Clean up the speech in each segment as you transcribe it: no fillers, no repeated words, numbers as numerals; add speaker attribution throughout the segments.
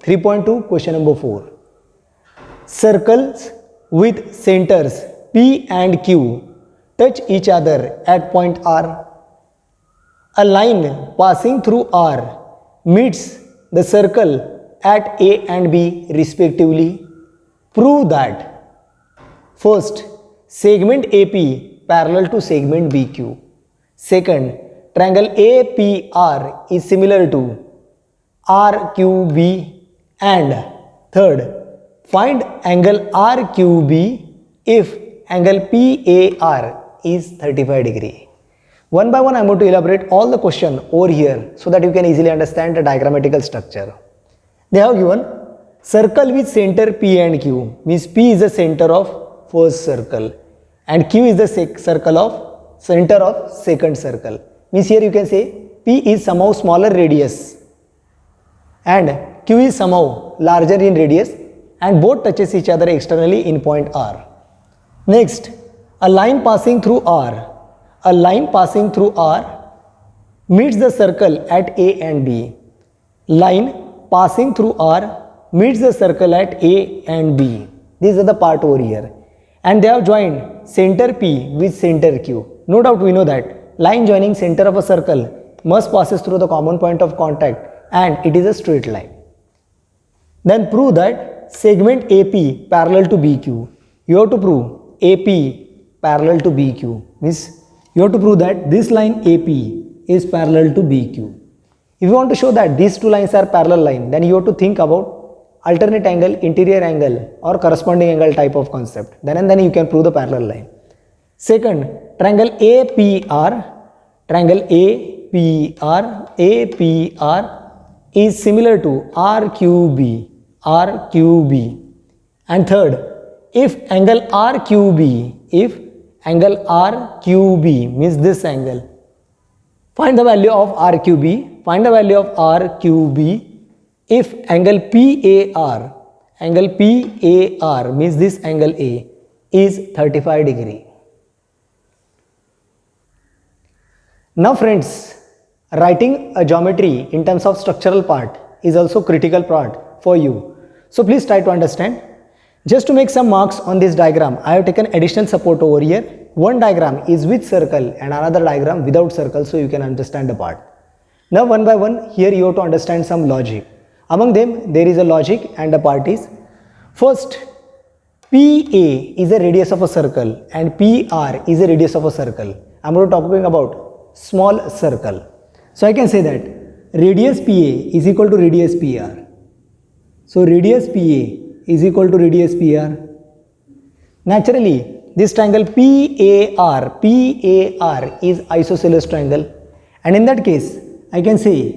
Speaker 1: 3.2 question number 4. Circles with centers P and Q touch each other at point R. A line passing through R meets the circle at A and B respectively. Prove that first, segment AP parallel to segment BQ. Second, triangle APR is similar to RQB. And third, find angle RQB if angle PAR is 35 degree. One by one I am going to elaborate all the question over here so that you can easily understand the diagrammatical structure. They have given circle with center P and Q, means P is the center of first circle and Q is the center of second circle. Means here you can say P is somehow smaller radius and Q is somehow larger in radius and both touches each other externally in point R. Next, a line passing through R. A line passing through R meets the circle at A and B. Line passing through R meets the circle at A and B. These are the part over here. And they have joined center P with center Q. No doubt we know that line joining center of a circle must passes through the common point of contact and it is a straight line. Then prove that segment AP parallel to BQ. You have to prove AP parallel to BQ. Means you have to prove that this line AP is parallel to BQ. If you want to show that these two lines are parallel line, then you have to think about alternate angle, interior angle or corresponding angle type of concept. Then you can prove the parallel line. Second, triangle APR is similar to RQB. And third, if angle RQB means this angle, find the value of RQB, if angle PAR means this angle A is 35 degree. Now friends, writing a geometry in terms of structural part is also critical part for you. So please try to understand. Just to make some marks on this diagram, I have taken additional support over here. One diagram is with circle and another diagram without circle, so you can understand the part. Now one by one, here you have to understand some logic. Among them, there is a logic and a part is. First, PA is a radius of a circle and PR is a radius of a circle. I am going to talking about small circle. So I can say that radius PA is equal to radius PR. So radius PA is equal to radius PR. Naturally, this triangle PAR is isosceles triangle, and in that case, I can say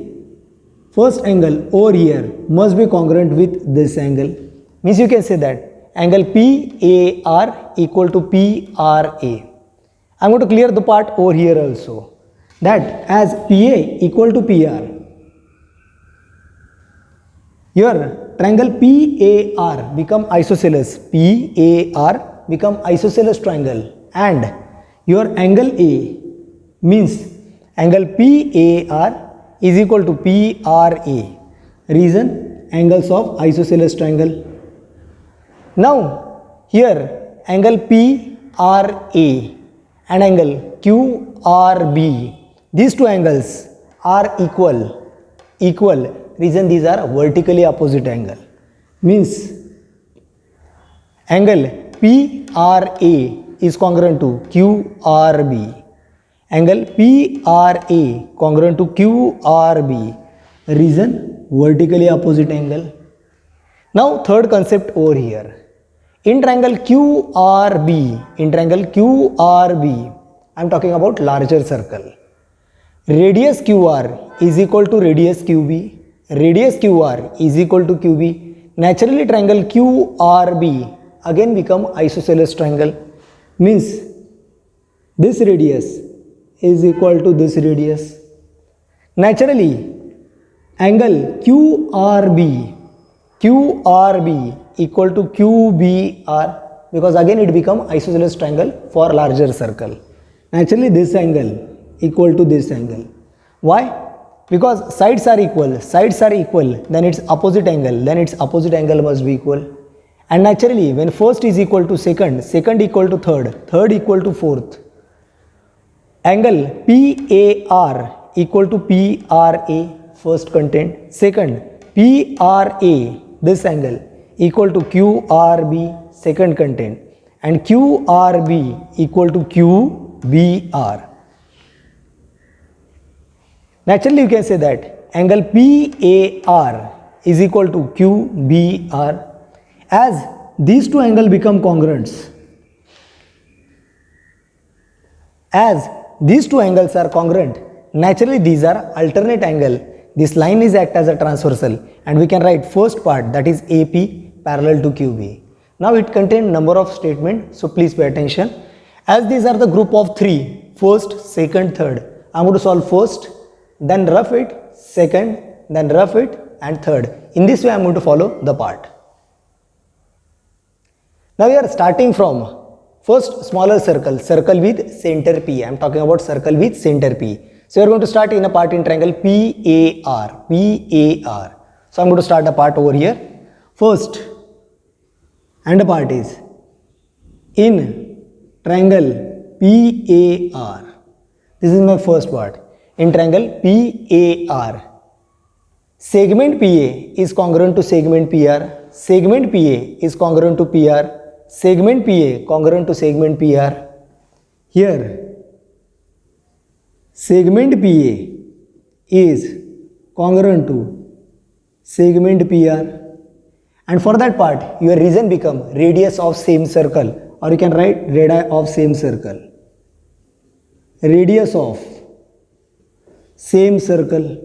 Speaker 1: first angle over here must be congruent with this angle. Means you can say that angle PAR equal to PRA. I am going to clear the part over here also, that as PA equal to PR, your triangle PAR become isosceles, PAR become isosceles triangle, and your angle A means angle PAR is equal to PRA. Reason, angles of isosceles triangle. Now here angle PRA and angle QRB, these two angles are equal. Reason, these are vertically opposite angle. Means angle PRA is congruent to QRB. Angle PRA congruent to QRB. Reason, vertically opposite angle. Now third concept over here. In triangle QRB, I am talking about larger circle. Radius QR is equal to radius QB. Radius QR is equal to QB. Naturally, triangle QRB again become isosceles triangle. Means this radius is equal to this radius. Naturally, angle QRB equal to QBR, because again it become isosceles triangle for larger circle. Naturally, this angle equal to this angle. Why? Because sides are equal, then its opposite angle must be equal. And naturally, when first is equal to second, second equal to third equal to fourth, angle PAR equal to PRA, first content. Second, PRA, this angle, equal to QRB, second content. And QRB equal to QBR. Naturally, you can say that angle PAR is equal to QBR. As these two angles become congruents, as these two angles are congruent, naturally these are alternate angle. This line is act as a transversal, and we can write first part, that is AP parallel to QB. Now it contains number of statements, so please pay attention. As these are the group of 3, first, second, third, I am going to solve first, then rough it, second, then rough it, and third. In this way I am going to follow the part. Now we are starting from first smaller circle, circle with center P. I am talking about circle with center P. So we are going to start in a part in triangle PAR. So I am going to start a part over here. First, and the part is in triangle PAR. This is my first part. In triangle PAR, segment PA is congruent to segment PR, segment PA is congruent to PR, segment PA congruent to segment PR. Here, segment PA is congruent to segment PR. And for that part, your region become radius of same circle, or you can write radii of same circle. Radius of same circle.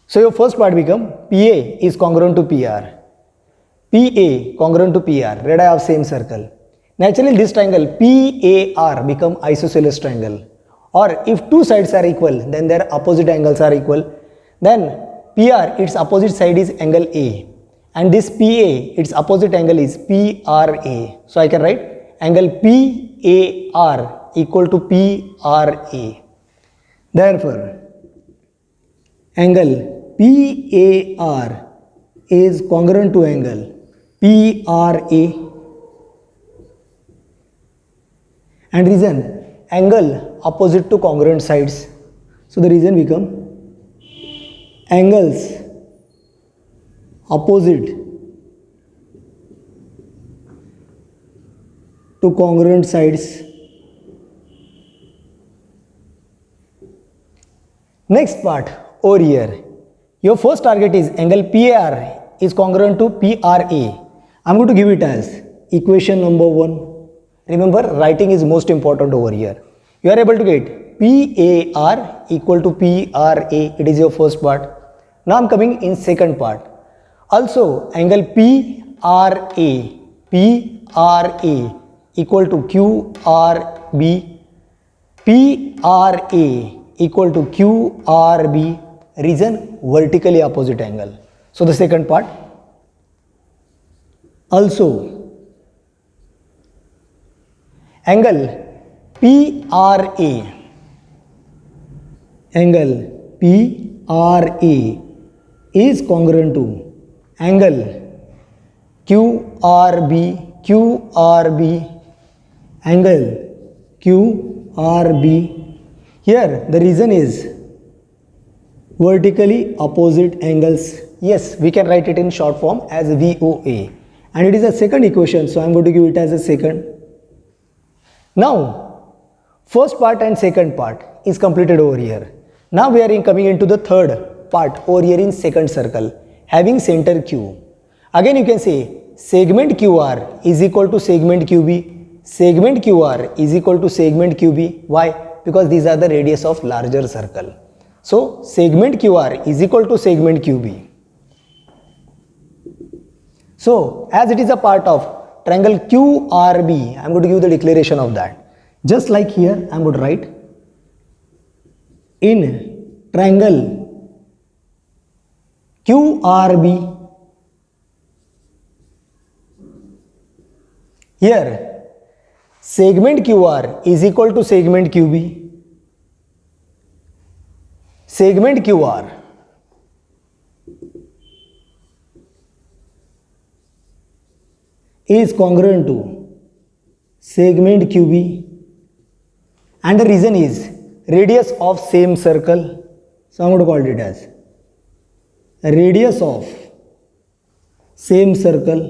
Speaker 1: So your first part become PA is congruent to PR, PA congruent to PR, radii of same circle. Naturally this triangle PAR become isosceles triangle, or if two sides are equal, then their opposite angles are equal. Then PR, its opposite side is angle A, and this PA, its opposite angle is PRA. So I can write angle PAR equal to PRA. Therefore, angle PAR is congruent to angle PRA. And reason, angle opposite to congruent sides. So the reason become angles opposite to congruent sides. Next part over here, your first target is angle PAR is congruent to PRA. I am going to give it as equation number 1. Remember, writing is most important over here. You are able to get PAR equal to PRA. It is your first part. Now I am coming in second part. Also, angle PRA equal to QRB, PRA equal to QRB, reason vertically opposite angle. So the second part. Also, angle PRA is congruent to angle QRB, angle QRB. Here the reason is vertically opposite angles. Yes, we can write it in short form as VOA, and it is a second equation, so I am going to give it as a second. Now, first part and second part is completed over here. Now we are coming into the third part over here in second circle, having center Q. Again you can say segment QR is equal to segment QB, segment QR is equal to segment QB. Why? Because these are the radius of larger circle. So segment QR is equal to segment QB. So as it is a part of triangle QRB, I am going to give the declaration of that. Just like here, I am going to write in triangle QRB. segment QR is equal to segment QB. Segment QR is congruent to segment QB, and the reason is radius of same circle. So I'm going to call it as radius of same circle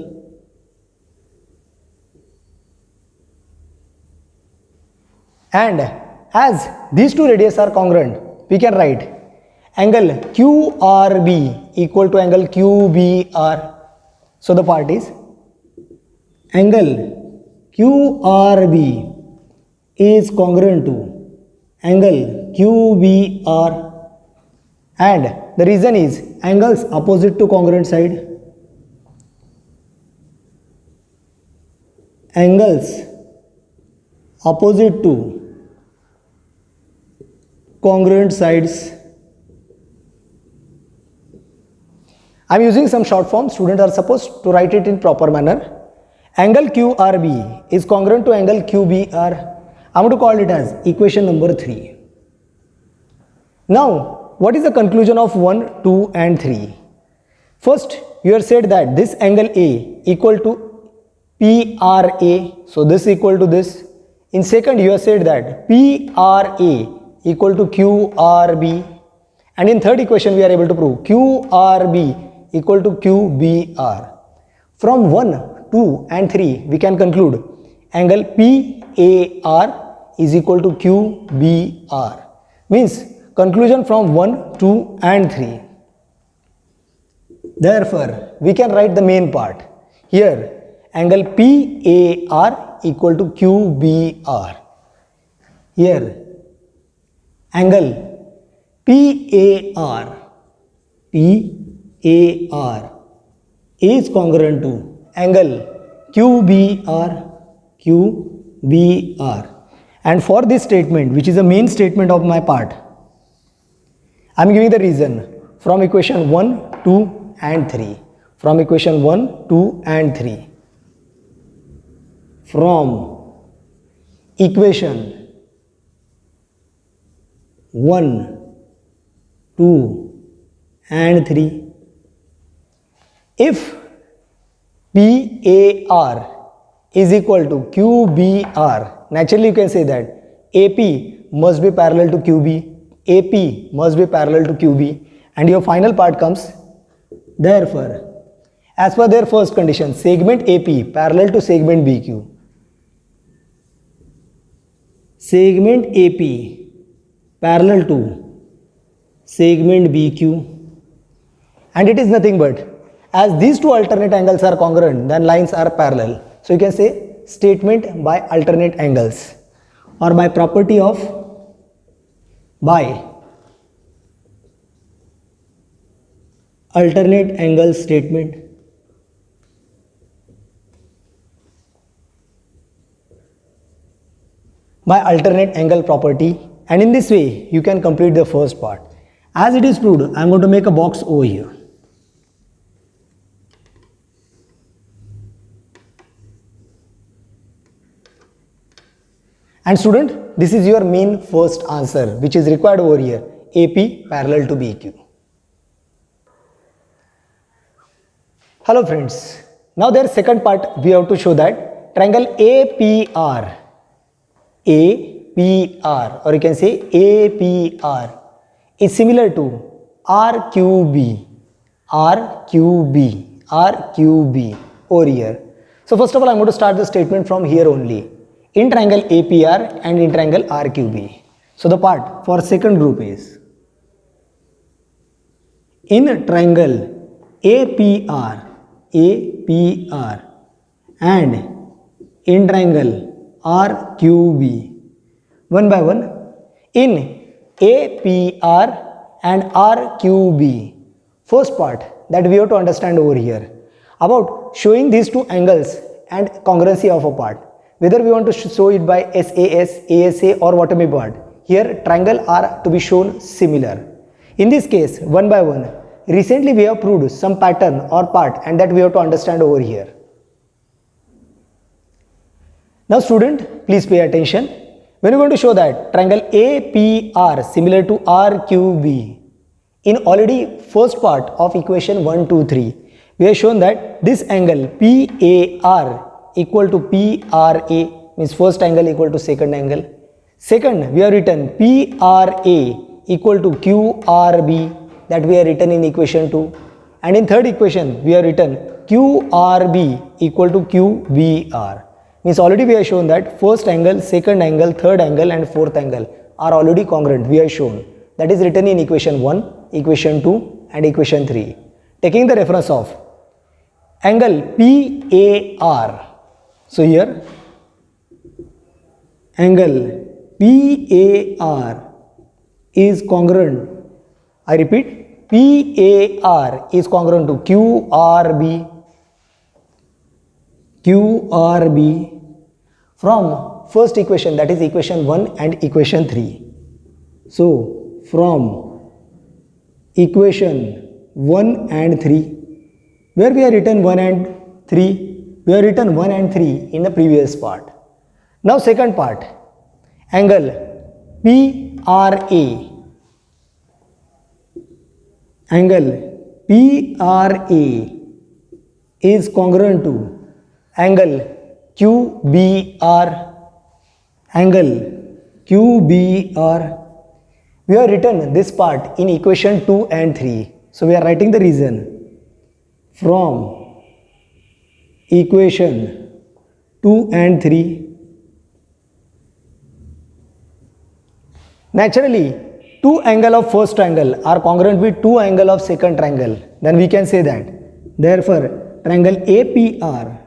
Speaker 1: and as these two radius are congruent, we can write angle QRB equal to angle QBR. So the part is angle QRB is congruent to angle QBR, and the reason is angles opposite to congruent side. Angles opposite to congruent sides. I am using some short form. Students are supposed to write it in proper manner. Angle QRB is congruent to angle QBR. I am going to call it as equation number 3. Now, what is the conclusion of 1, 2 and 3? First, you have said that this angle A equal to PRA. So, this equal to this. In second, you have said that PRA equal to QRB. And in third equation, we are able to prove QRB equal to QBR. From 1, 2 and 3, we can conclude angle PAR is equal to QBR. Means conclusion from 1, 2 and 3. Therefore, we can write the main part. Here, angle PAR equal to QBR. Here, angle PAR is congruent to angle QBR. And for this statement, which is the main statement of my part, I am giving the reason from equation 1, 2 and 3. From equation 1, 2 and 3. From equation 1, 2 and 3. If PAR is equal to QBR, naturally you can say that AP must be parallel to QB, AP must be parallel to QB, and your final part comes. Therefore, as per their first condition, segment AP parallel to segment BQ. Segment AP parallel to segment BQ, and it is nothing but, as these two alternate angles are congruent, then lines are parallel. So you can say statement by alternate angles, or by property of alternate angle statement. By alternate angle property, and in this way you can complete the first part. As it is proved, I am going to make a box over here. And student, this is your main first answer which is required over here, AP parallel to BQ. Hello friends, now their second part we have to show that triangle APR, or you can say APR is similar to RQB over here. So first of all, I am going to start the statement from here only. In triangle APR and in triangle RQB. So the part for second group is, in triangle APR and in triangle RQB, one by one. In APR and RQB, first part that we have to understand over here about showing these two angles and congruency of a part. Whether we want to show it by SAS, ASA or whatever part. Here triangle are to be shown similar. In this case, one by one, recently we have proved some pattern or part, and that we have to understand over here. Now student, please pay attention. When you are going to show that triangle APR similar to RQB, in already first part of equation 1, 2, 3, we have shown that this angle PAR equal to PRA, means first angle equal to second angle. Second, we have written PRA equal to QRB, that we have written in equation 2. And in third equation, we have written QRB equal to QBR. Means already we have shown that first angle, second angle, third angle and fourth angle are already congruent. We have shown that is written in equation 1, equation 2 and equation 3. Taking the reference of angle PAR. So here angle PAR is congruent. I repeat, PAR is congruent to QRB from first equation, that is equation 1 and equation 3. So from equation 1 and 3, where we have written 1 and 3, we have written 1 and 3 in the previous part. Now second part, angle PRA. Angle PRA is congruent to angle QBR. Angle QBR. We have written this part in equation 2 and 3. So we are writing the reason from equation 2 and 3. Naturally, two angle of first triangle are congruent with two angle of second triangle. Then we can say that. Therefore, triangle APR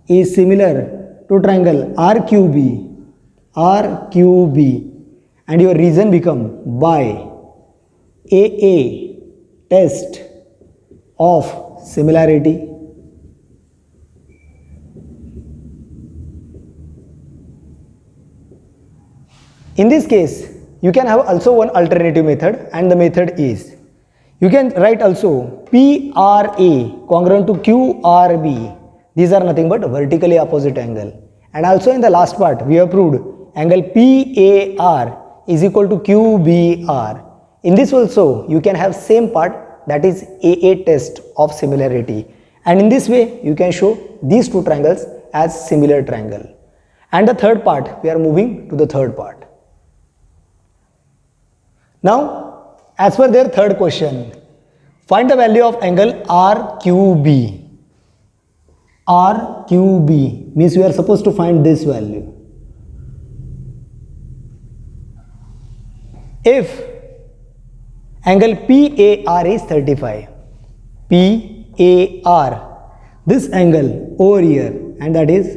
Speaker 1: is similar to triangle RQB. And your reason become by AA test of similarity. In this case, you can have also one alternative method, and the method is, you can write also PRA congruent to QRB. These are nothing but vertically opposite angle. And also in the last part, we have proved angle PAR is equal to QBR. In this also, you can have same part, that is AA test of similarity. And in this way, you can show these two triangles as similar triangle. And the third part, we are moving to the third part. Now, as per their third question, find the value of angle RQB. RQB means we are supposed to find this value. If angle PAR is 35, PAR, this angle over here, and that is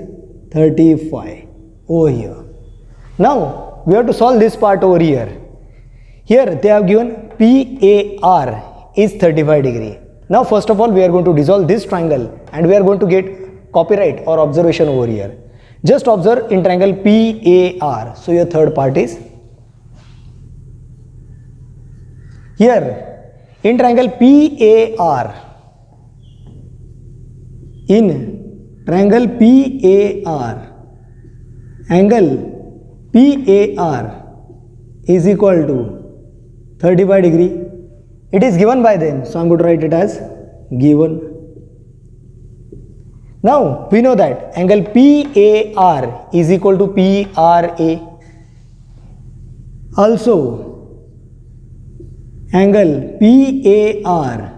Speaker 1: 35 over here. Now, we have to solve this part over here. Here they have given PAR is 35 degree. Now first of all, we are going to dissolve this triangle and we are going to get copyright or observation over here. Just observe in triangle PAR. So your third part is here in triangle PAR. In triangle PAR, angle PAR is equal to 35 degree. It is given by them, so I am going to write it as given. Now we know that angle PAR is equal to PRA. Also, angle PAR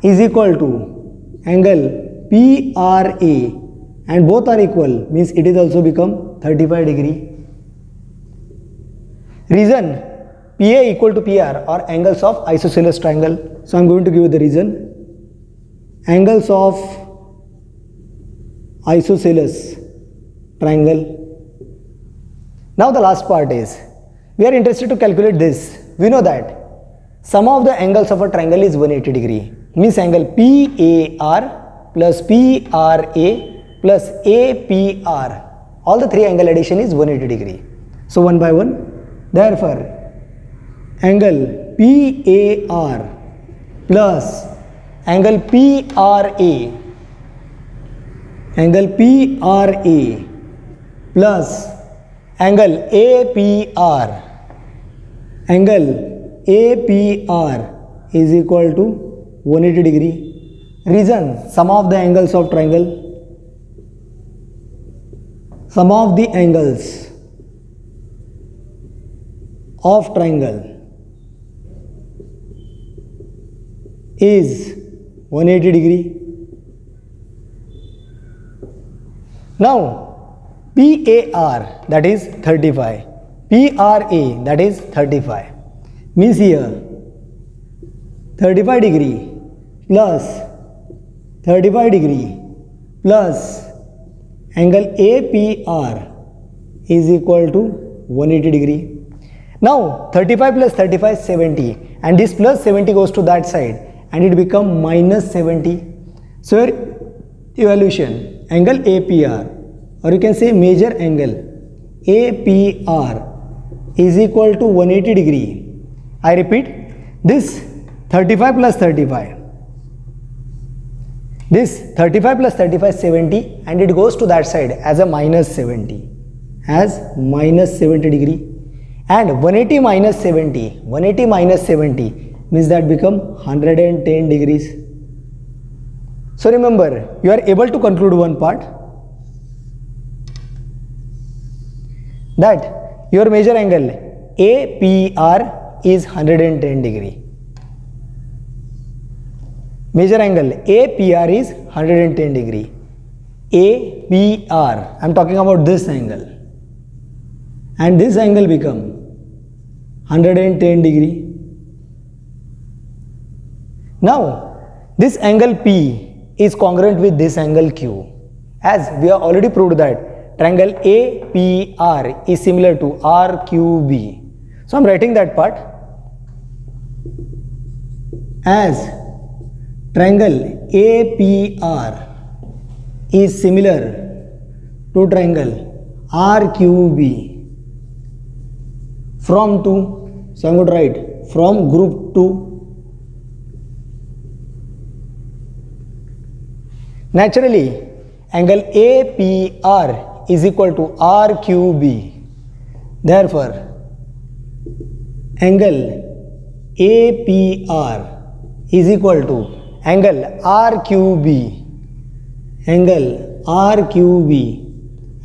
Speaker 1: is equal to angle PRA, and both are equal, means it is also become 35 degree. Reason PA equal to PR are angles of isosceles triangle. So I am going to give you the reason. Angles of isosceles triangle. Now the last part is, we are interested to calculate this. We know that sum of the angles of a triangle is 180 degree. Means angle PAR plus PRA plus APR. All the three angle addition is 180 degree. So one by one. Therefore, angle PAR plus angle PRA angle PRA plus angle APR. Angle APR is equal to 180 degree. Reason, sum of the angles of triangle. Sum of the angles of triangle is 180 degree. Now PAR, that is 35, PRA, that is 35, means here 35 degree plus 35 degree plus angle APR is equal to 180 degree. Now 35 plus 35 is 70, and this plus 70 goes to that side and it become minus 70. So your evaluation, angle APR, or you can say major angle APR is equal to 180 degree. I repeat, this 35 plus 35, this 35 plus 35 is 70, and it goes to that side as a minus 70, as minus 70 degree. And 180 minus 70, 180 minus 70 means that become 110 degrees. So remember, you are able to conclude one part, that your major angle APR is 110 degree. Major angle APR is 110 degree. APR, I am talking about this angle, and this angle become 110 degree. Now this angle P is congruent with this angle Q, as we have already proved that triangle APR is similar to RQB. So I am writing that part as triangle APR is similar to triangle RQB from 2. So I am going to write from group 2. Naturally, angle APR is equal to RQB. Therefore, angle APR is equal to angle RQB,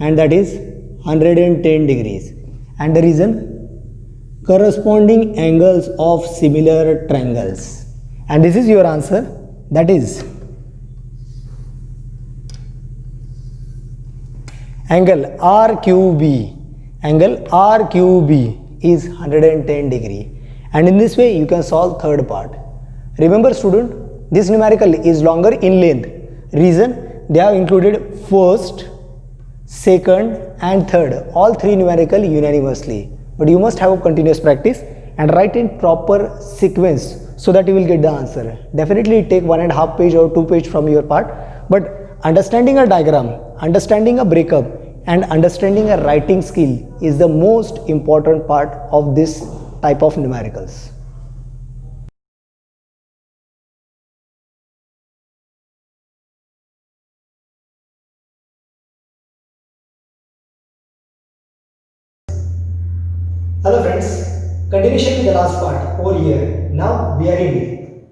Speaker 1: and that is 110 degrees. And the reason, corresponding angles of similar triangles. And this is your answer, that is angle RQB is 110 degree. And in this way you can solve third part. Remember student, this numerical is longer in length. Reason, they have included first, second and third, all three numerical unanimously. But you must have a continuous practice and write in proper sequence so that you will get the answer. Definitely it take 1.5 page or 2 page from your part, but understanding a diagram, understanding a breakup and understanding a writing skill is the most important part of this type of numericals. Hello friends, continuation with the last part over here. Now we are in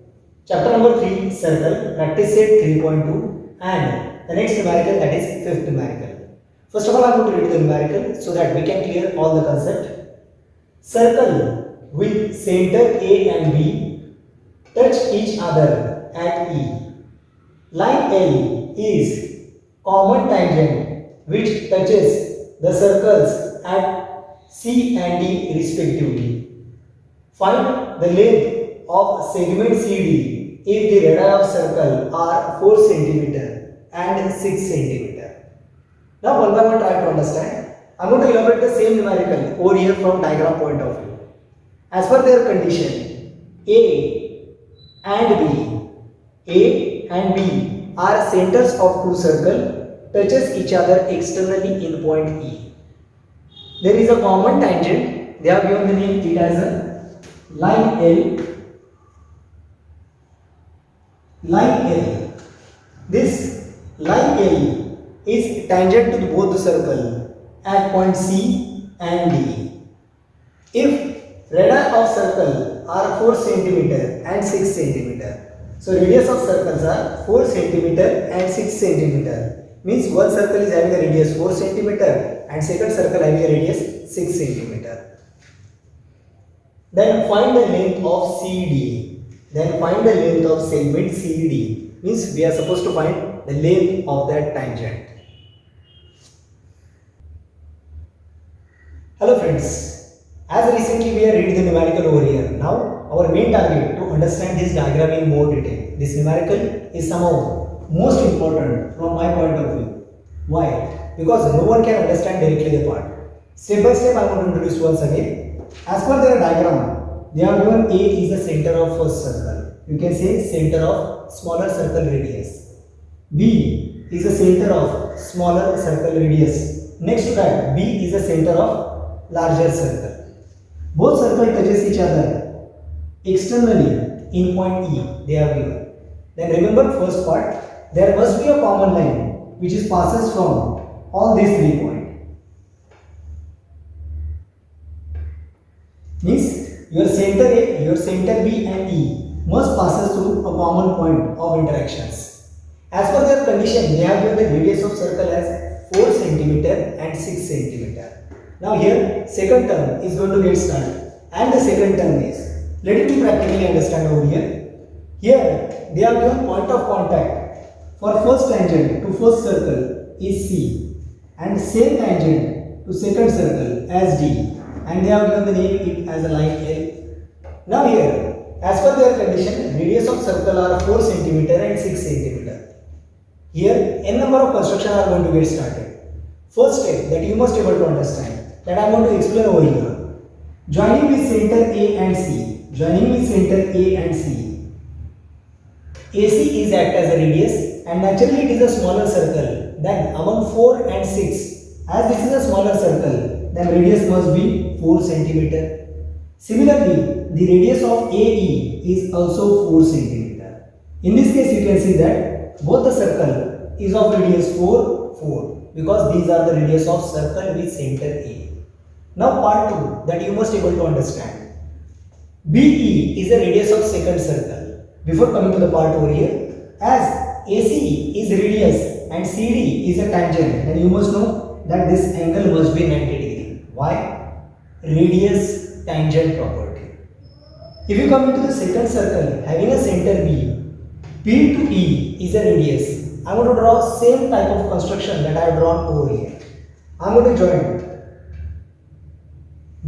Speaker 1: chapter number 3, circle, practice set 3.2, and the next numerical, that is fifth numerical. First of all, I am going to read the numerical so that we can clear all the concept. Circle with center A and B touch each other at E. Line L is common tangent which touches the circles at C and D respectively. Find the length of segment CD if the radii of circle are 4 cm and 6 cm. Now one by one try to understand. I am going to elaborate the same numerical over here from diagram point of view. As per their condition, A and B are centers of two circles, touches each other externally in point E. There is a common tangent, they have given the name it as a line L. Line L. This line L is tangent to both the circle at point C and D. If radii of circle are 4 cm and 6 cm, so radius of circles are 4 cm and 6 cm. Means one circle is having a radius 4 cm and second circle having a radius 6 cm. Then find the length of CD. Then find the length of segment CD. Means we are supposed to find the length of that tangent. Hello friends. As recently we have read the numerical over here. Now our main target to understand this diagram in more detail. This numerical is somehow most important from my point of view. Why? Because no one can understand directly the part. Step by step I want to introduce once again. As per their diagram, they have given A is the center of first circle. You can say center of smaller circle radius. B is the center of smaller circle radius. Next to that, B is the center of larger circle. Both circles touches each other externally in point E. They are given. Then remember first part. There must be a common line which is passes from all these 3 points. Means your center A, your center B and E must passes through a common point of interactions. As per their condition, they have given the radius of circle as 4 cm and 6 cm. Now here second term is going to get started, and the second term is, let it be practically understand over here. Here they have given point of contact for first tangent to first circle is C, and same tangent to second circle as D. And they have given the name it as a line L. Now here, as per their condition, radius of circle are 4 cm and 6 cm. Here, n number of construction are going to get started. First step that you must be able to understand, that I want to explain over here. Joining with center A and C. Joining with center A and C. AC is act as a radius, and naturally it is a smaller circle. Then among 4 and 6, as this is a smaller circle, then radius must be 4 cm. Similarly, the radius of AE is also 4 cm. In this case, you can see that both the circle is of radius 4, 4, because these are the radius of circle with center A. Now part 2 that you must be able to understand. BE is the radius of second circle. Before coming to the part over here, as AC is radius and CD is a tangent, then you must know that this angle must be 90 degrees. Why? Radius tangent property. If you come into the second circle having a center B, P to E is a radius. I am going to draw same type of construction that I have drawn over here. I am going to join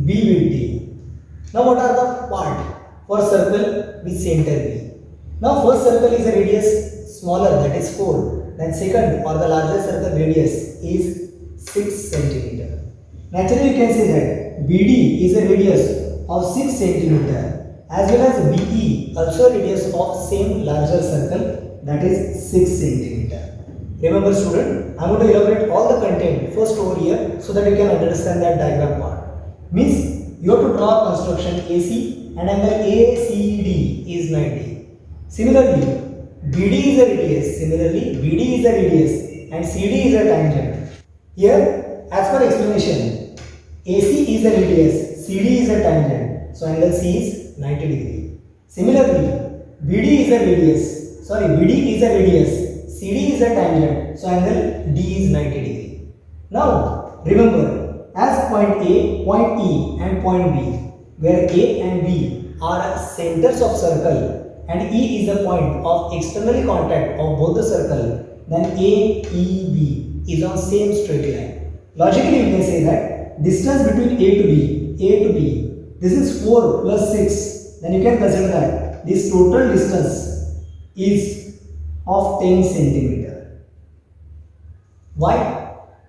Speaker 1: B with D. Now what are the part for circle with center B? Now first circle is a radius smaller, that is 4. Then second or the larger circle radius is 6 cm. Naturally, you can say that BD is a radius of 6 cm as well as BE also a radius of same larger circle, that is 6 cm. Remember student, I am going to elaborate all the content first over here so that you can understand that diagram part. Means you have to draw construction AC and angle ACD is 90. Similarly, BD is a radius. Similarly, BD is a radius and CD is a tangent. Here, as per explanation, AC is a radius, CD is a tangent, so angle C is 90 degree. Similarly, BD is a radius, CD is a tangent, so angle D is 90 degree. Now, remember, as point A, point E and point B, where A and B are centers of circle and E is the point of external contact of both the circle, then AEB is on same straight line. Logically, you can say that distance between A to B, this is 4 plus 6, then you can consider that this total distance is of 10 cm. Why?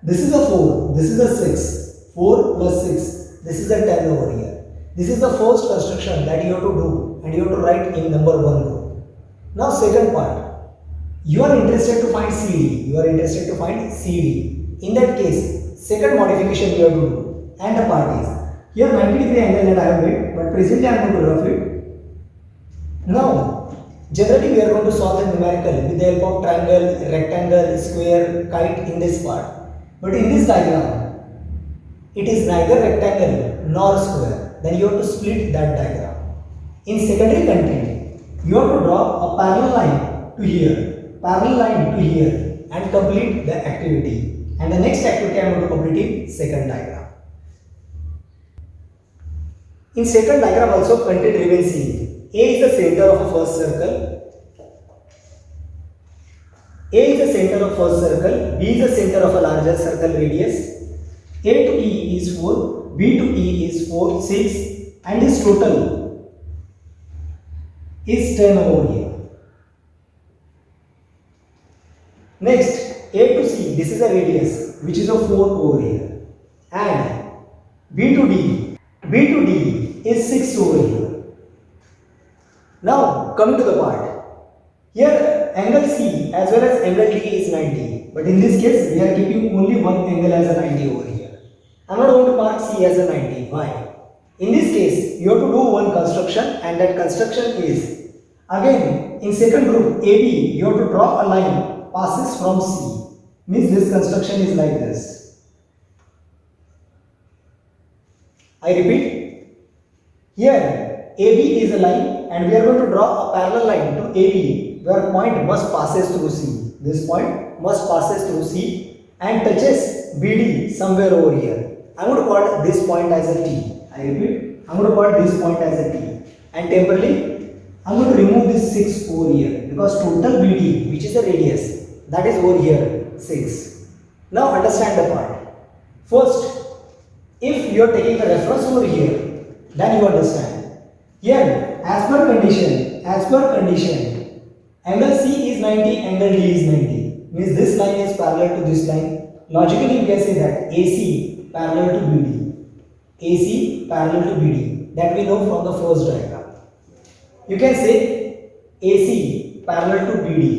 Speaker 1: This is a 4, this is a 6, 4 plus 6, this is a 10 over here. This is the first construction that you have to do and you have to write in number 1 row. Now second part, you are interested to find CD, In that case, second modification you have to do, and the part is, here 90 degree angle that I have made, but presently I am going to rough it. Now, Generally, we are going to solve the numerical with the help of triangle, rectangle, square, kite in this part. But in this diagram, it is neither rectangle nor square. Then you have to split that diagram. In secondary content, you have to draw a parallel line to here, parallel line to here, and complete the activity. And the next activity I am going to complete in second diagram. In second diagram also content remains same. A is the center of a first circle. A is the center of first circle. B is the center of a larger circle radius. A to E is 4. B to E is 4, 6. And this total is 10 over here. Next, A to C, this is a radius which is a 4 over here. And B to D is 6 over here. Now, coming to the part. Here, angle C as well as angle D is 90. But in this case, we are keeping only one angle as a 90 over here. I am not going to mark C as a 90. Why? In this case, you have to do one construction, and that construction is, again, in second group, AB, you have to draw a line passes from C. Means this construction is like this. I repeat. Here, AB is a line, and we are going to draw a parallel line to AB where point must passes through C. This point must passes through C and touches BD somewhere over here. I am going to call this point as a T. I repeat, I am going to call this point as a T. And temporarily, I am going to remove this 6 over here because total BD, which is the radius, that is over here, 6. Now understand the part. First, if you are taking a reference over here, then you understand. Here, as per condition, angle C is 90, angle D is 90. Means this line is parallel to this line. Logically, you can say that AC parallel to BD. AC parallel to BD. That we know from the first diagram. You can say AC parallel to BD.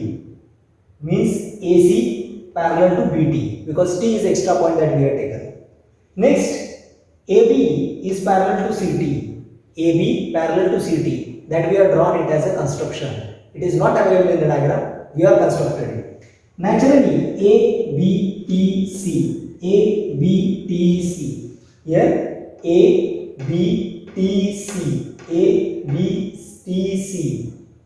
Speaker 1: Means AC parallel to BT. Because T is extra point that we have taken. Next, AB is parallel to CT. AB parallel to CT, that we have drawn it as a construction. It is not available in the diagram, we have constructed it. Naturally, ABTC, ABTC, here ABTC, ABTC,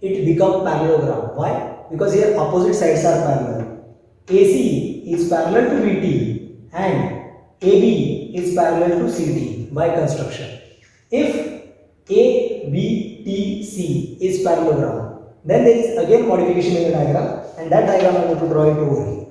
Speaker 1: it becomes parallelogram. Why? Because here opposite sides are parallel. AC is parallel to BT and AB is parallel to CT by construction. If ABTC is parallelogram, then there is again modification in the diagram, and that diagram I am going to draw it over here.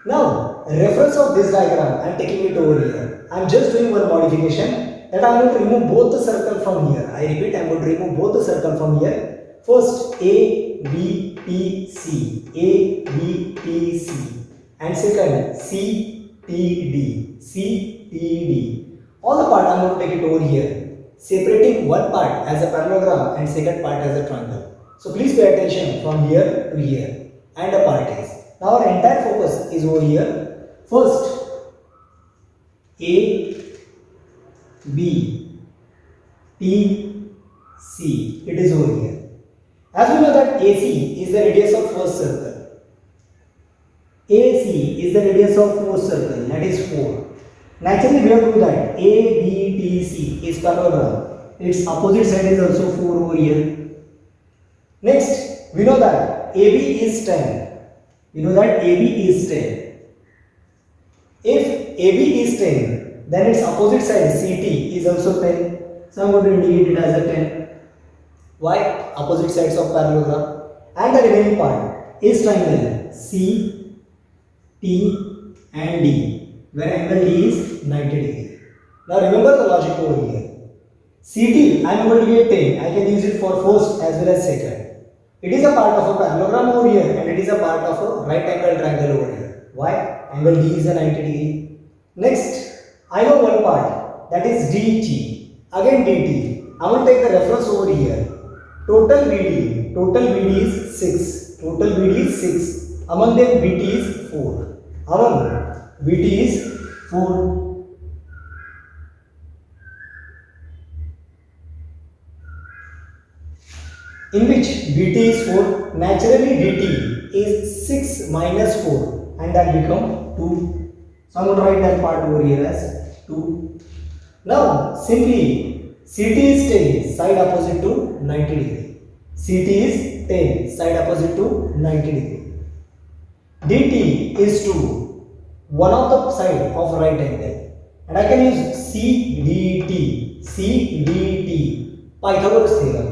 Speaker 1: Now, reference of this diagram, I am taking it over here. I am just doing one modification, that I am going to remove both the circle from here. I repeat, I am going to remove both the circle from here. First, ABTC, ABTC, and second, CTD, CTD. All the part I am going to take it over here, separating one part as a parallelogram and second part as a triangle. So please pay attention from here to here, and the part is. Now our entire focus is over here. First, A, B, T, C. It is over here. As we know that AC is the radius of first circle. AC is the radius of first circle, that is 4. Naturally, we have to do that. ABTC is parallelogram. Its opposite side is also 4 over here. Next, we know that AB is 10. We know that AB is 10. If AB is 10, then its opposite side CT is also 10. So I am going to indicate it as a 10. Why? Opposite sides of parallelogram. And the remaining part is triangle C, T and D, where angle D is 90 degree. Now remember the logic over here. CT, I am going to get 10. I can use it for first as well as second. It is a part of a parallelogram over here, and it is a part of a right angle triangle over here. Why? Angle D is a 90 degree. Next, I know one part, that is DT. Again DT. I will take the reference over here. Total BD is 6. Total BD is 6. Among them BT is 4. Among BT is 4. in which dt is 4, naturally dt is 6 minus 4 and that become 2. So I'm going to write that part over here as 2. Now simply ct is 10 side opposite to 90 degree. ct is 10 side opposite to 90 degree. dt is 2, one of the side of right angle, and I can use CDT, Pythagoras theorem.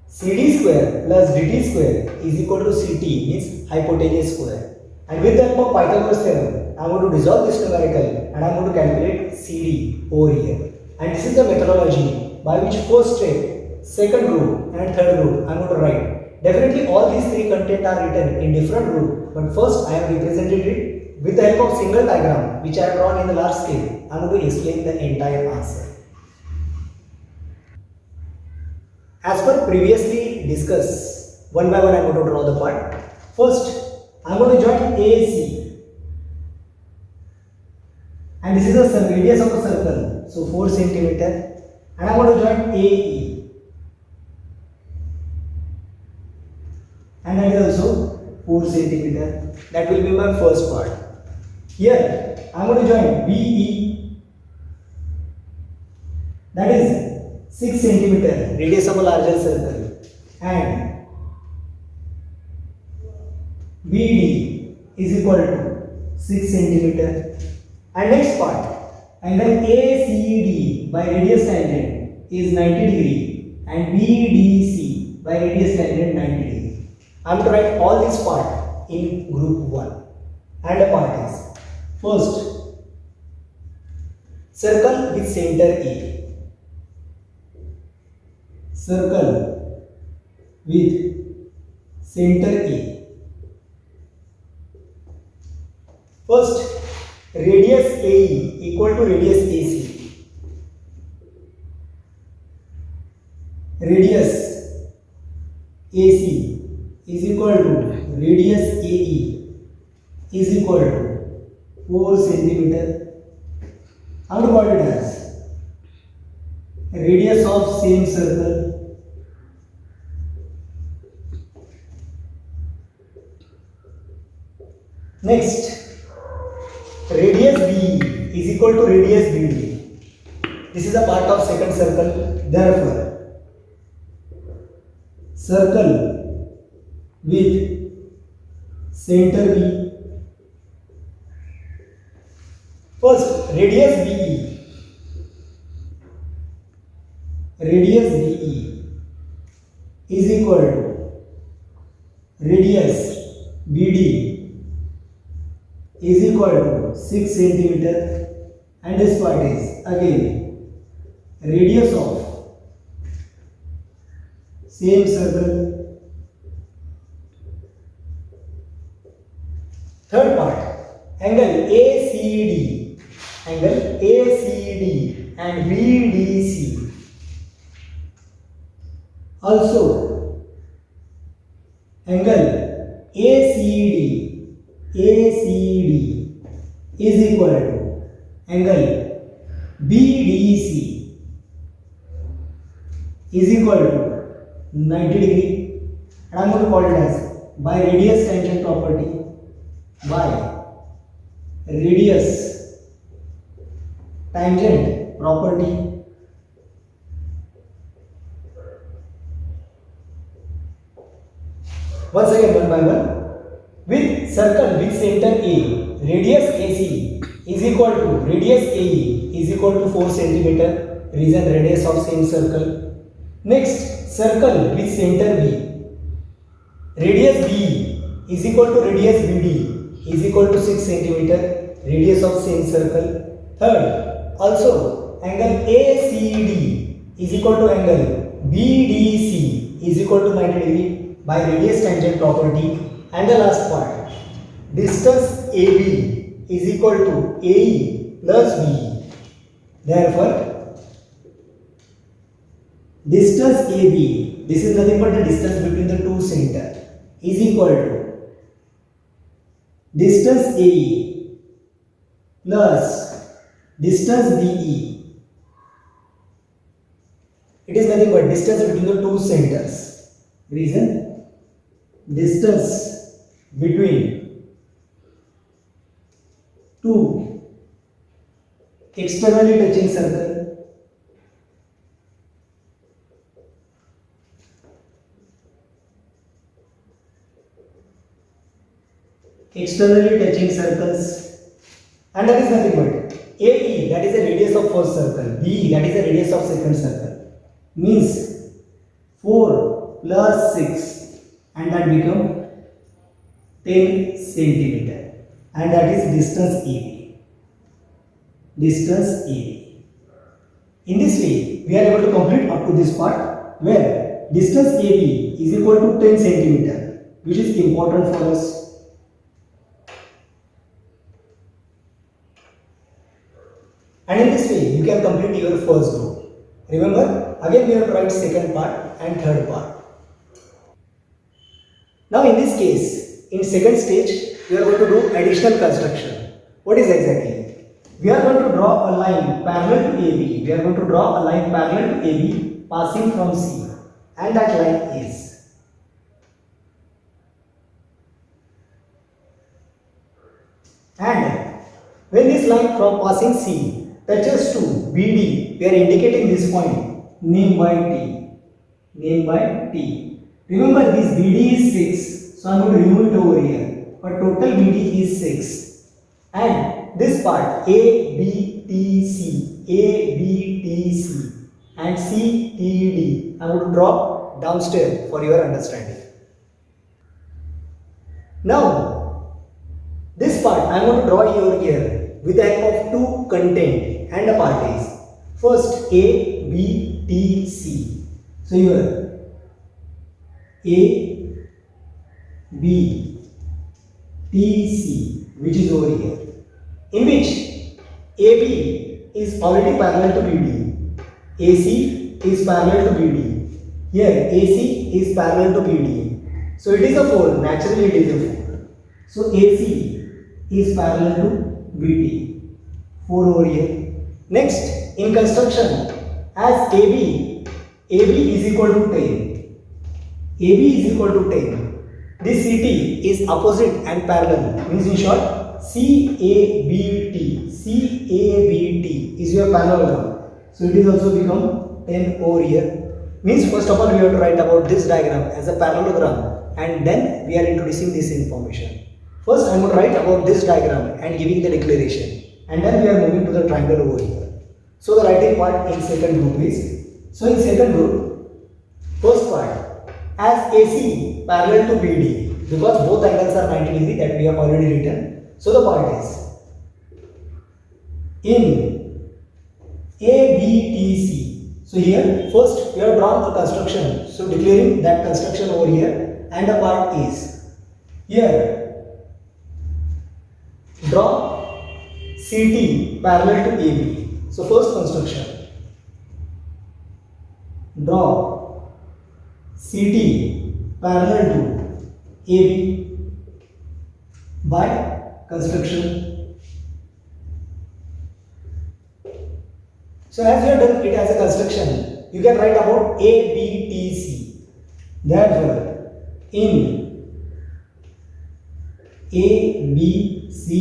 Speaker 1: CD square plus DT square is equal to CT, means hypotenuse square. And with the help of Pythagoras theorem, I am going to dissolve this numerical and I am going to calculate CD over here. And this is the methodology by which first step, second rule and third rule I am going to write. Definitely all these three content are written in different rule, but first I have represented it with the help of single diagram which I have drawn in the large scale. I am going to explain the entire answer. As per previously discussed, one by one I am going to draw the part. First, I am going to join AC, and this is the radius of a circle, so 4 centimeter, and I am going to join AE, and that is also 4 centimeter. That will be my first part. Here, I am going to join BE, that is 6 centimeter, radius of a larger circle, and BD is equal to 6 centimeter. And next part, angle ACD by radius tangent is 90 degree and BDC by radius tangent 90 degree. I am to write all these part in group 1, and the part is first, circle with center E. Circle with center E. First, radius AE equal to radius AC. Radius AC is equal to radius AE is equal to 4 centimeter. I am to call it as radius of same circle. Next, radius BE is equal to radius BD. This is a part of second circle. Therefore, circle with center B. First, radius BE. Radius BE is equal to radius BD is equal to 6 centimeter, and this part is again radius of same circle. Third part, angle ACD and BDC. Also, angle ACD is equal to angle BDC is equal to 90 degree, and I am going to call it as by radius tangent property. By radius tangent property, once again one by one, with circle with center A, radius AC is equal to radius AE is equal to 4 centimeter, reason radius of same circle. Next, circle with center B, radius BE is equal to radius BD is equal to 6 centimeter, radius of same circle. Third, also angle ACD is equal to angle BDC is equal to 90 degree by radius tangent property. And the last part, distance AB is equal to AE plus BE. Therefore, distance AB, this is nothing but the distance between the two center, is equal to distance AE plus distance BE. It is nothing but distance between the two centers. Reason, distance between two externally touching circle externally touching circles, and that is nothing but AE, that is the radius of first circle, BE, that is the radius of second circle, means 4 plus 6, and that become 10 centimeter, and that is distance EB. Distance EB. In this way, we are able to complete up to this part where distance AB is equal to 10 centimeter, which is important for us. And in this way, you can complete your first group. Remember, again we have to write second part and third part. Now in this case, in second stage, we are going to do additional construction. What is exactly? We are going to draw a line parallel to AB. We are going to draw a line parallel to AB passing from C. And that line is and when this line from passing C touches to BD, we are indicating this point named by T. Named by T. Remember, this BD is 6, so I am going to remove it over here. But total BD is 6. And this part ABTC, ABTC and CTD, I am going to draw downstairs for your understanding. Now, this part I am going to draw over here with the help of two content and a parties. First A, B, T, C. So here A, B, T, C, which is over here, in which AB is already parallel to BD, AC is parallel to BD, here AC is parallel to BD. So it is a 4, naturally it is a 4. So AC is parallel to BD, 4 over here. Next, in construction, as AB is equal to 10, AB is equal to 10, this CT is opposite and parallel, means in short, CABT is your parallelogram. So it is also become 10 over here. Means first of all we have to write about this diagram as a parallelogram, and then we are introducing this information. First I am going to write about this diagram and giving the declaration, and then we are moving to the triangle over here. So the writing part in second group is, so in second group, first part, as AC parallel to BD, because both angles are 90 degree, that we have already written. So the part is in ABTC. So here first we have drawn a construction, so declaring that construction over here, and the part is here draw CT parallel to AB. So first construction, draw CT parallel to AB by construction. So as you have done it as a construction, you can write about ABTC. Therefore, in ABCT,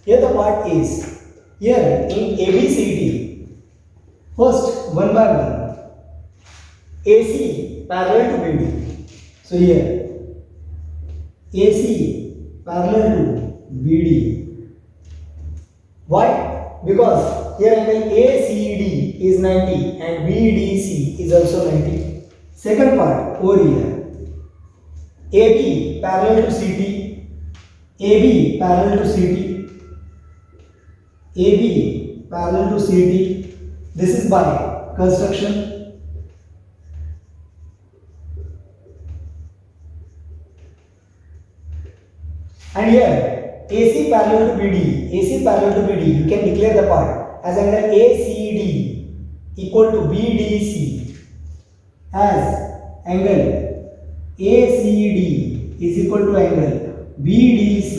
Speaker 1: here the part is, here in ABCT, first one by one, AC parallel to BD. So here AC parallel to BD. Why? Because here angle ACD is 90 and BDC is also 90. Second part over here, AB parallel to CT, AB parallel to CT, AB parallel to CT. This is by construction. And here AC parallel to BD, AC parallel to BD, you can declare the part as angle ACD equal to BDC, as angle ACD is equal to angle BDC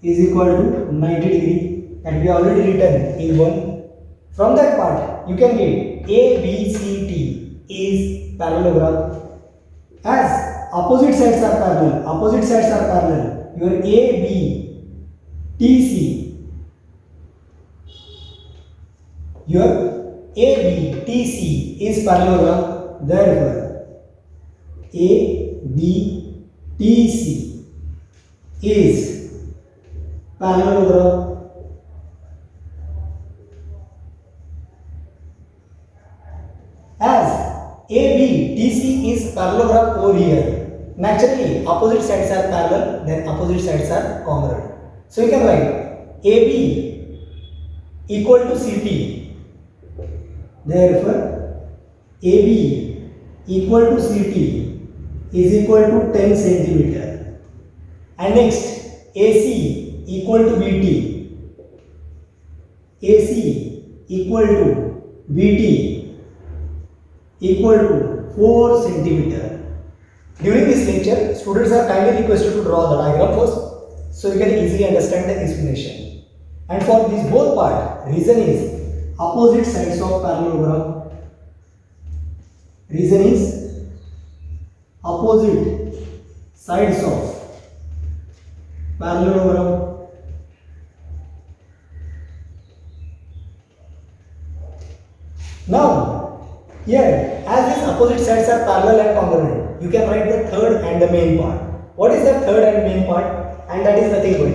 Speaker 1: is equal to 90 degree, and we already written in one. From that part you can get ABCT is parallelogram. as opposite sides are parallel, your ABTC is parallelogram, therefore ABTC is parallelogram. As ABTC is parallelogram over here, naturally opposite sides are parallel, then opposite sides are congruent. So you can write AB equal to CT. Therefore, AB equal to CT is equal to 10 centimeter. And next, AC equal to BT. AC equal to BT equal to 4 centimeter. During this lecture, students are kindly requested to draw the diagram first, so you can easily understand the explanation. And for this both part, reason is opposite sides of parallelogram. Reason is opposite sides of parallelogram. Now, here, as these opposite sides are parallel and congruent, you can write the third and the main part. What is the third and main part? And that is nothing but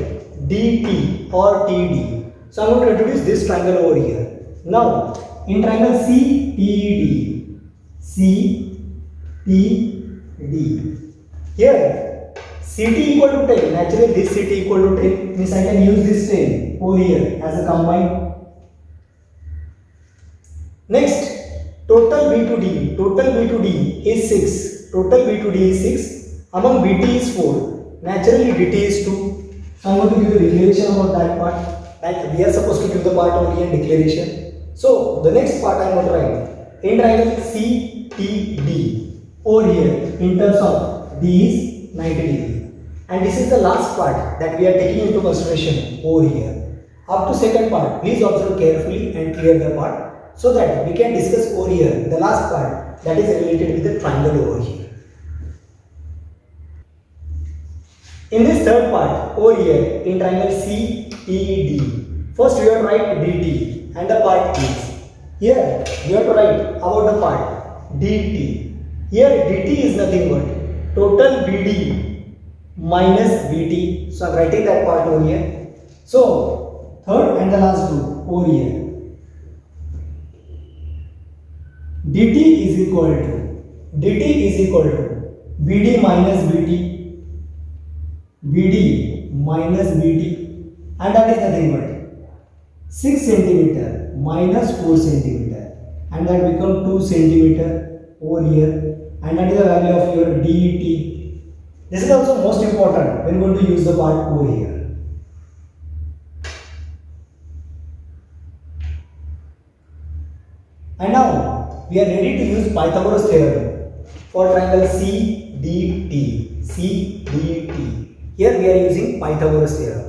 Speaker 1: DT or TD. So I am going to introduce this triangle over here. Now, in triangle CTD, here CT equal to 10. Naturally, this CT equal to 10 means I can use this 10 over here as a combine. Next, total B to D is 6. Total B to D is 6. Among BT is 4. Naturally, DT is 2. So I am going to give a declaration about that part. Like we are supposed to give the part over here declaration. So the next part I am going to write in triangle CTD over here in terms of D is 90 degree. And this is the last part that we are taking into consideration over here. Up to second part, please observe carefully and clear the part, so that we can discuss over here the last part that is related with the triangle over here. In this third part over here in triangle CTD, first we have to write DT and the part is. Here we have to write about the part DT. Here DT is nothing but total BD minus BT. So I am writing that part over here. So third and the last two over here. DT is equal to BD minus BT, and that is nothing but 6 centimeter minus 4 centimeter, and that becomes 2 centimeter over here, and that is the value of your DT. This is also most important when going to use the part over here. And now we are ready to use Pythagoras theorem for triangle CDT. Here we are using Pythagoras theorem.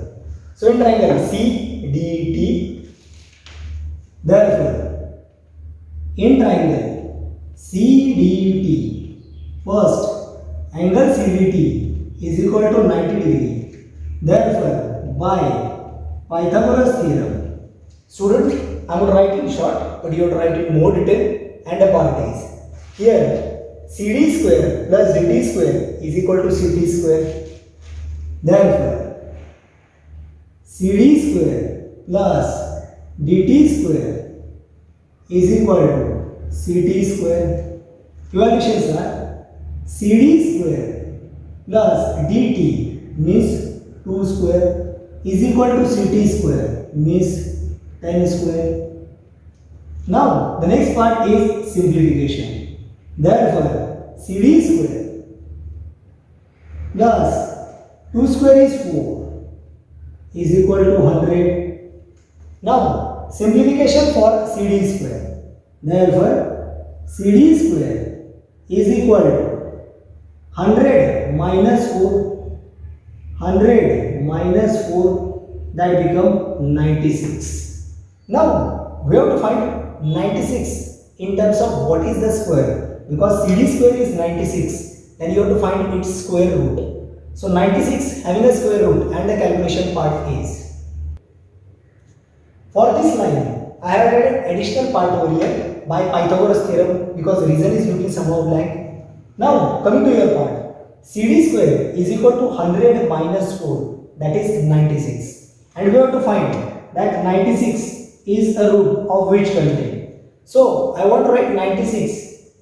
Speaker 1: So in triangle CDT, therefore in triangle CDT, first angle CDT is equal to 90 degree. Therefore by Pythagoras theorem, student, I am going to write in short, but you have to write in more detail. And the part is here CD square plus DT square is equal to CT square. Therefore CD square plus DT square is equal to CT square. Evaluations are CD square plus DT means 2 square is equal to CT square means 10 square. Now the next part is simplification. Therefore CD square plus 2 square is 4 is equal to 100. Now simplification for CD square. Therefore CD square is equal to 100 minus 4. 100 minus 4, that become 96. Now we have to find 96 in terms of what is the square, because CD square is 96 then you have to find its square root. So 96 having a square root and the calculation part is. For this line, I have added additional part over here by Pythagoras theorem because reason is looking somehow blank. Now coming to your part, CD square is equal to 100 minus 4, that is 96, and we have to find that 96 is a root of which content. So I want to write 96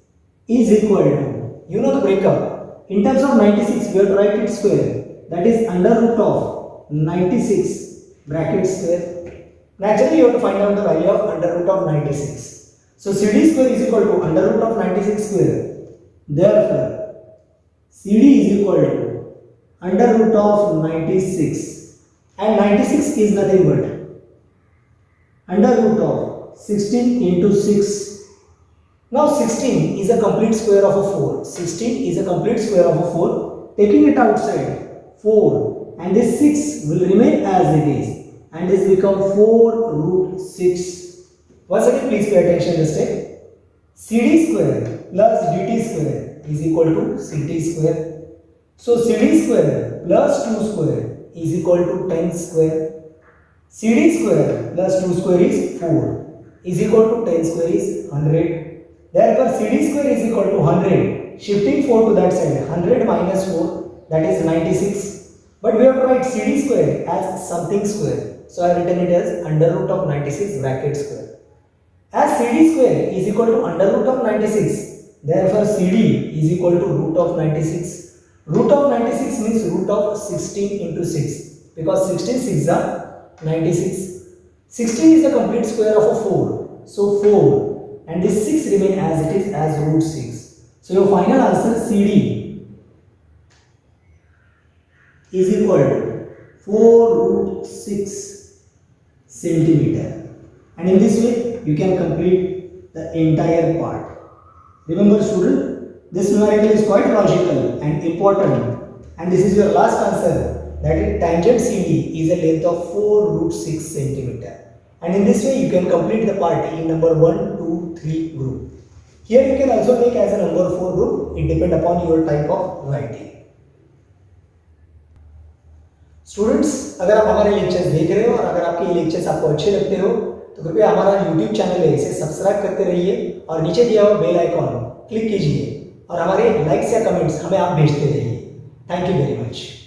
Speaker 1: is equal to, you know the breakup, in terms of 96 we have to write its square, that is under root of 96 bracket square. Naturally you have to find out the value of under root of 96. So CD square is equal to under root of 96 square. Therefore CD is equal to under root of 96, and 96 is nothing but under root of 16 into 6. Now 16 is a complete square of a 4. 16 is a complete square of a 4. Taking it outside, 4, and this 6 will remain as it is, and this become 4 root 6. Once again please pay attention this step. CD square plus DT square is equal to CT square. So CD square plus 2 square is equal to 10 square. CD square plus 2 square is 4 is equal to 10 square is 100. Therefore CD square is equal to 100. Shifting 4 to that side, 100 minus 4, that is 96. But we have to write CD square as something square. So I have written it as under root of 96 bracket square. As CD square is equal to under root of 96, therefore CD is equal to root of 96. Root of 96 means root of 16 into 6, because 16 6 are 96. 16 is the complete square of a 4. So 4, and this 6 remain as it is as root 6. So your final answer CD is equal to 4 root 6 centimeter. And in this way you can complete the entire part. Remember student, this numerical is quite logical and important, and this is your last answer, that is tangent CD is a length of 4 root 6 centimeter. And in this way you can complete the part in number 1, 2, 3 group. Here you can also make as a number 4 group, it depends upon your type of writing. Students, अगर आप हमारे lectures देख रहे हो और अगर आपके ये लेक्चर्स आपको अच्छे लगते हो तो कृपया हमारा YouTube चैनल है इसे सब्सक्राइब करते रहिए और नीचे दिया हुआ बेल आइकॉन क्लिक कीजिए और हमारे लाइक्स या कमेंट्स हमें आप भेजते रहिए। Thank you very much.